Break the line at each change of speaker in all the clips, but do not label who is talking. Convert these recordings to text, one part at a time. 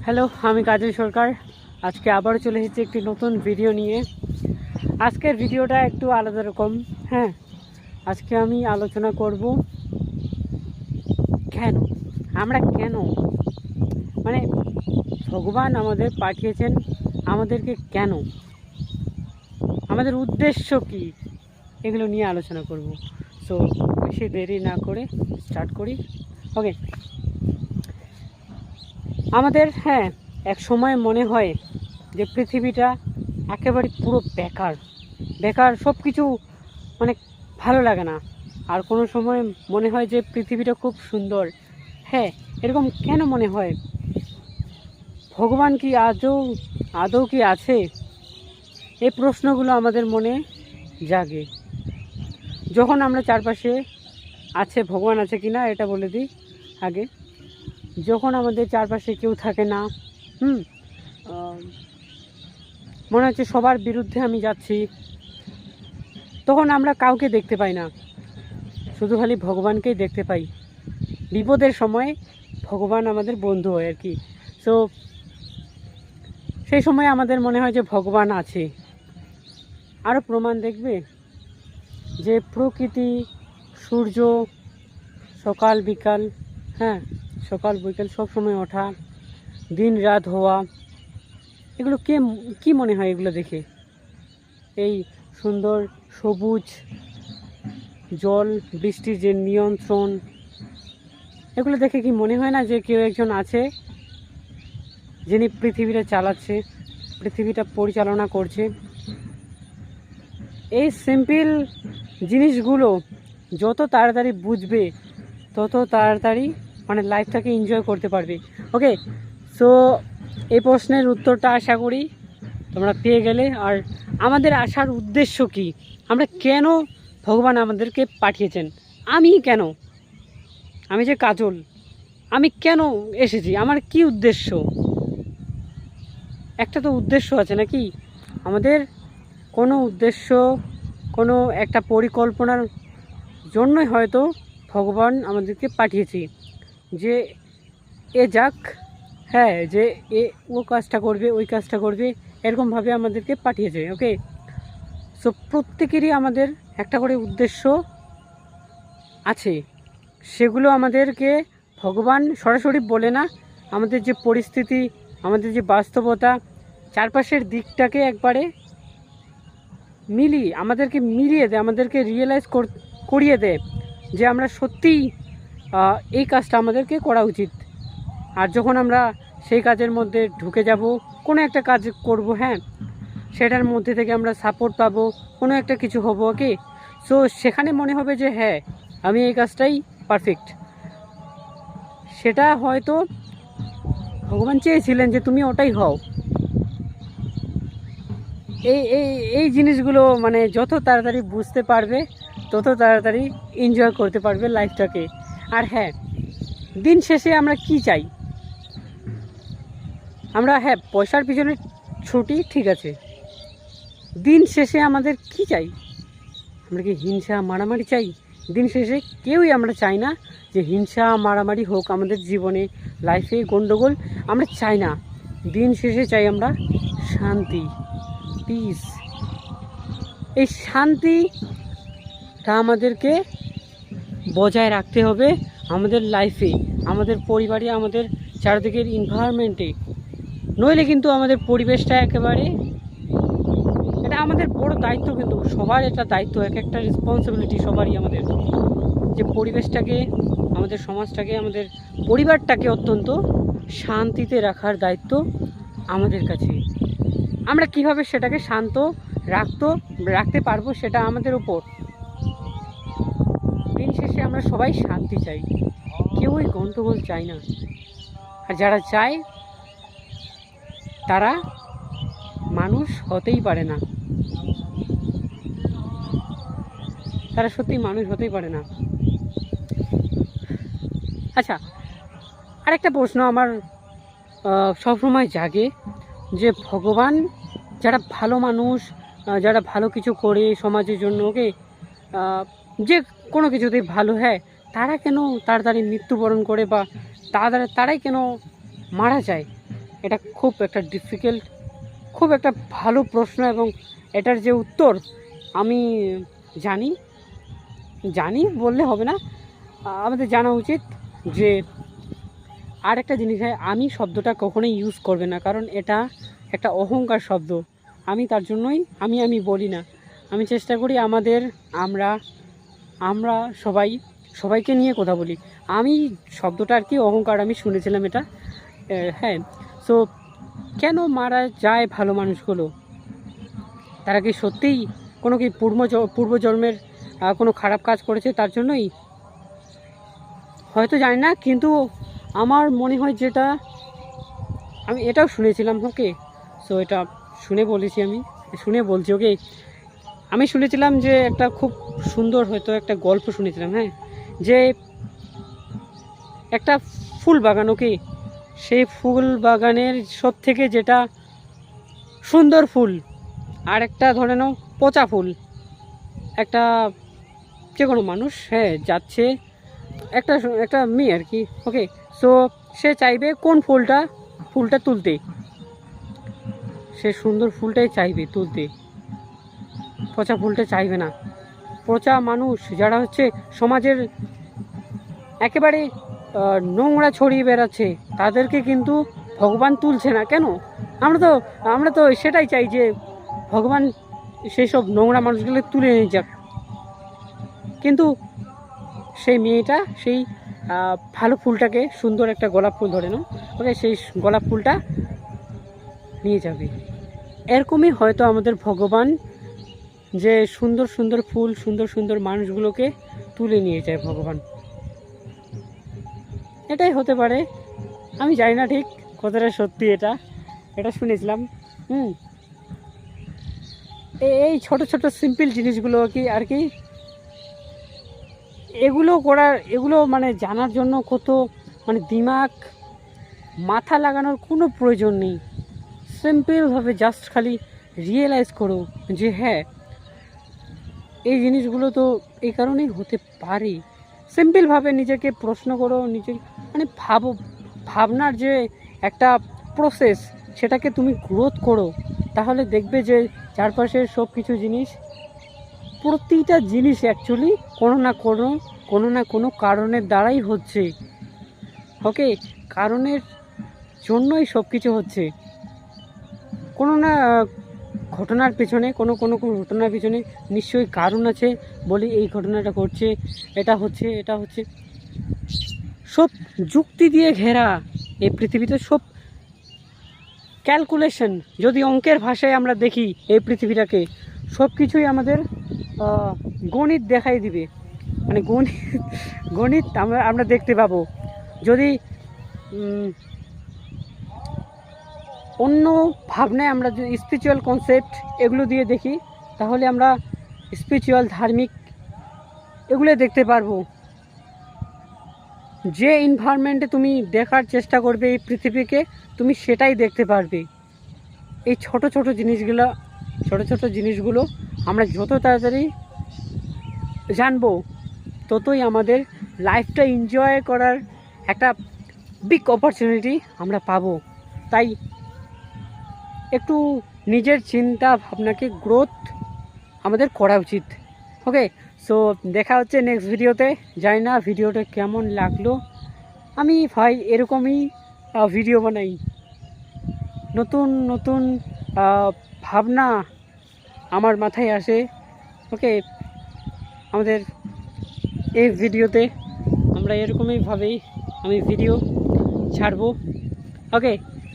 Hello, আমি কাজল সরকার। আজকে আবারও চলে এসেছি একটি নতুন ভিডিও নিয়ে। আজকের ভিডিওটা একটু আলাদা রকম। হ্যাঁ, আজকে আমি আলোচনা করব কেন আমরা মানে ভগবান আমাদের পাঠিয়েছেন আমাদেরকে, কেন, আমাদের উদ্দেশ্য কি, এগুলো নিয়ে আলোচনা করব। সো বেশি দেরি না করে স্টার্ট করি। ওকে, আমাদের এক সময় মনে হয় যে পৃথিবীটা একেবারে পুরো বেকার, সব কিছু মানে ভালো লাগে না। আর কোনো সময় মনে হয় যে পৃথিবীটা খুব সুন্দর। এরকম কেন মনে হয়? ভগবান কি আদৌ কি আছে? এই প্রশ্নগুলো আমাদের মনে জাগে যখন আমরা চারপাশে ভগবান আছে কি না এটা বলে দিই আগে। যখন আমাদের চারপাশে কেউ থাকে না, মনে হচ্ছে সবার বিরুদ্ধে আমি যাচ্ছি, তখন আমরা কাউকে দেখতে পাই না, শুধু খালি ভগবানকেই দেখতে পাই। বিপদের সময় ভগবান আমাদের বন্ধু হয় আর কি। সো সেই সময় আমাদের মনে হয় যে ভগবান আছে। আরও প্রমাণ দেখবে যে প্রকৃতি, সূর্য, সকাল বিকাল সব সময় ওঠা, দিন রাত হওয়া, এগুলো কি মনে হয় এগুলো দেখে? এই সুন্দর সবুজ জল, বৃষ্টির যে নিয়ন্ত্রণ, এগুলো দেখে কি মনে হয় না যে কেউ একজন আছে যিনি পৃথিবীটা চালাচ্ছে, পৃথিবীটা পরিচালনা করছে? এই সিম্পল জিনিসগুলো যত তাড়াতাড়ি বুঝবে তত তাড়াতাড়ি মানে লাইফটাকে এনজয় করতে পারবে। ওকে, সো এই প্রশ্নের উত্তরটা আশা করি তোমরা পেয়ে গেলে। আর আমাদের আসার উদ্দেশ্য কি? আমরা কেন ভগবান আমাদেরকে পাঠিয়েছেন? আমি যে কাজল, আমি কেন এসেছি? আমার কি উদ্দেশ্য? একটা তো উদ্দেশ্য আছে নাকি? আমাদের কোনো উদ্দেশ্য, কোনো একটা পরিকল্পনার জন্যই হয়তো ভগবান আমাদেরকে পাঠিয়েছি যে এ যাক, যে ও কাজটা করবে, ওই কাজটা করবে, এরকমভাবে আমাদেরকে পাঠিয়েছে। ওকে, সো প্রত্যেকেরই আমাদের একটা করে উদ্দেশ্য আছে। সেগুলো আমাদেরকে ভগবান সরাসরি বলে না, আমাদের যে পরিস্থিতি, আমাদের যে বাস্তবতা, চারপাশের দিকটাকে একবারে আমাদেরকে মিলিয়ে দেয়, আমাদেরকে রিয়েলাইজ করিয়ে দেয় যে আমরা সত্যিই এই কাজটা আমাদেরকে করা উচিত। আর যখন আমরা সেই কাজের মধ্যে ঢুকে যাব, কোনো একটা কাজ করব, সেটার মধ্যে থেকে আমরা সাপোর্ট পাবো, কোনো একটা কিছু হবো। ওকে, সো সেখানে মনে হবে যে আমি এই কাজটাই পারফেক্ট। সেটা হয়তো ভগবান চেয়েছিলেন যে তুমি ওটাই হও। এই জিনিসগুলো মানে যত তাড়াতাড়ি বুঝতে পারবে তত তাড়াতাড়ি এনজয় করতে পারবে লাইফটাকে। আর দিন শেষে আমরা কি চাই? আমরা পয়সার পিছনে ছুটি, ঠিক আছে। দিন শেষে আমাদের কি চাই? আমরা কি হিংসা মারামারি চাই? দিন শেষে কেউই আমরা চাই না যে হিংসা মারামারি হোক আমাদের জীবনে, লাইফে গন্ডগোল আমরা চাই না। দিন শেষে চাই আমরা শান্তি, পিস। এই শান্তিটা আমাদেরকে বজায় রাখতে হবে আমাদের লাইফে, আমাদের পরিবারে, আমাদের চারদিকের এনভায়রনমেন্টে। নইলে কিন্তু আমাদের পরিবেশটা একেবারে, এটা আমাদের বড় দায়িত্ব, কিন্তু সবার এটা দায়িত্ব, একটা রেসপন্সিবিলিটি সবারই আমাদের, যে পরিবেশটাকে, আমাদের সমাজটাকে, আমাদের পরিবারটাকে অত্যন্ত শান্তিতে রাখার দায়িত্ব আমাদের কাছে। আমরা কিভাবে সেটাকে শান্ত রাখতে পারবো সেটা আমাদের উপর। দিন শেষে আমরা সবাই শান্তি চাই, কেউই গন্ডগোল চাই না। আর যারা চায় তারা মানুষ হতেই পারে না, তারা সত্যি মানুষ হতেই পারে না। আচ্ছা, আরেকটা প্রশ্ন আমার সবসময় জাগে যে ভগবান, যারা ভালো মানুষ, যারা ভালো কিছু করে সমাজের জন্য, ওকে, যে কোনো কিছুতেই ভালো, তারা কেন তাড়াতাড়ি মৃত্যুবরণ করে, বা তারাই কেন মারা যায়? এটা খুব একটা ডিফিকাল্ট, খুব একটা ভালো প্রশ্ন, এবং এটার যে উত্তর আমি জানি জানি বললে হবে না, আমাদের জানা উচিত যে আর একটা জিনিস হয়, আমি শব্দটা কখনোই ইউজ করবে না, কারণ এটা একটা অহংকার শব্দ। আমি তার জন্যই আমি বলি না। আমি চেষ্টা করি আমরা সবাইকে নিয়ে কথা বলি। আমি শব্দটা আর কি অহংকার, আমি শুনেছিলাম এটা। হ্যাঁ, সো কেন মারা যায় ভালো মানুষগুলো? তারা কি সত্যিই কোনো কি পূর্বজন্মের কোনো খারাপ কাজ করেছে তার জন্যই? হয়তো জানি না, কিন্তু আমার মনে হয় যেটা আমি এটাও শুনেছিলাম। ওকে, সো এটা শুনে বলছি। ওকে, আমি শুনেছিলাম যে একটা খুব সুন্দর হয়তো একটা গল্প শুনেছিলাম, হ্যাঁ, যে একটা ফুল বাগান, ওকে, সেই ফুল বাগানের সব থেকে যেটা সুন্দর ফুল আর একটা ধরে নাও পচা ফুল, একটা যে কোনো মানুষ, হ্যাঁ, যাচ্ছে, একটা মেয়ে আর কি। ওকে, সো সে চাইবে কোন ফুলটা তুলতে, সে সুন্দর ফুলটাই চাইবে তুলতে, পচা ফুলটা চাইবে না। পচা মানুষ যারা হচ্ছে সমাজের একেবারে নোংরা ছড়িয়ে বেড়াচ্ছে, তাদেরকে কিন্তু ভগবান তুলছে না। কেন? আমরা তো সেটাই চাই যে ভগবান সেই সব নোংরা মানুষগুলো তুলে নিয়ে যাক, কিন্তু সেই মেয়েটা সেই ভালো ফুলটাকে, সুন্দর একটা গোলাপ ফুল ধরে নাও, ওকে, সেই গোলাপ ফুলটা নিয়ে যাবে। এরকমই হয়তো আমাদের ভগবান, যে সুন্দর সুন্দর ফুল, সুন্দর সুন্দর মানুষগুলোকে তুলে নিয়ে যায় ভগবান। এটাই হতে পারে, আমি জানি না ঠিক কতটা সত্যি এটা শুনেছিলাম। এই ছোট ছোট সিম্পল জিনিসগুলো আর কি এগুলো মানে জানার জন্য কত মানে মাথা লাগানোর কোনো প্রয়োজন নেই। সিম্পলভাবে জাস্ট খালি রিয়েলাইজ করো যে হ্যাঁ, এই জিনিসগুলো তো এই কারণেই হতে পারে। সিম্পলভাবে নিজেকে প্রশ্ন করো, মানে ভাবনার যে একটা প্রসেস, সেটাকে তুমি গ্রোথ করো, তাহলে দেখবে যে চারপাশের সব কিছু জিনিস, প্রতিটা জিনিস অ্যাকচুয়ালি কোনো না কোনো কারণের দ্বারাই হচ্ছে। ওকে, কারণের জন্যই সব কিছু হচ্ছে। কোনো না ঘটনার পেছনে কোনো ঘটনার পিছনে নিশ্চয়ই কারণ আছে, বলি এই ঘটনাটা ঘটছে, এটা হচ্ছে। সব যুক্তি দিয়ে ঘেরা এই পৃথিবীতে, সব ক্যালকুলেশন। যদি অঙ্কের ভাষায় আমরা দেখি এই পৃথিবীটাকে, সব কিছুই আমাদের গণিত দেখাই দিবে, মানে গণিত আমরা দেখতে পাবো। যদি অন্য ভাবনায় আমরা যদি স্পিরিচুয়াল কনসেপ্ট এগুলো দিয়ে দেখি, তাহলে আমরা স্পিরিচুয়াল, ধার্মিক এগুলো দেখতে পারবো। যে এনভায়রনমেন্টে তুমি দেখার চেষ্টা করবে এই পৃথিবীকে, তুমি সেটাই দেখতে পারবে। এই ছোট ছোট জিনিসগুলো আমরা যত তাড়াতাড়ি জানবো, ততই আমাদের লাইফটা এনজয় করার একটা বিগ অপরচুনিটি আমরা পাবো। তাই একটু নিজের চিন্তা ভাবনাকে গ্রোথ আমাদের করা উচিত। ওকে, সো দেখা হচ্ছে নেক্সট ভিডিওতে। জানি না ভিডিওটা কেমন লাগলো। আমি ভাই এরকমই ভিডিও বানাই, নতুন ভাবনা আমার মাথায় আসে। ওকে, আমাদের এই ভিডিওতে আমরা এরকমইভাবেই আমি ভিডিও ছাড়বো। ওকে,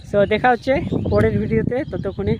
সো দেখা হচ্ছে পরের ভিডিওতে, ততক্ষণে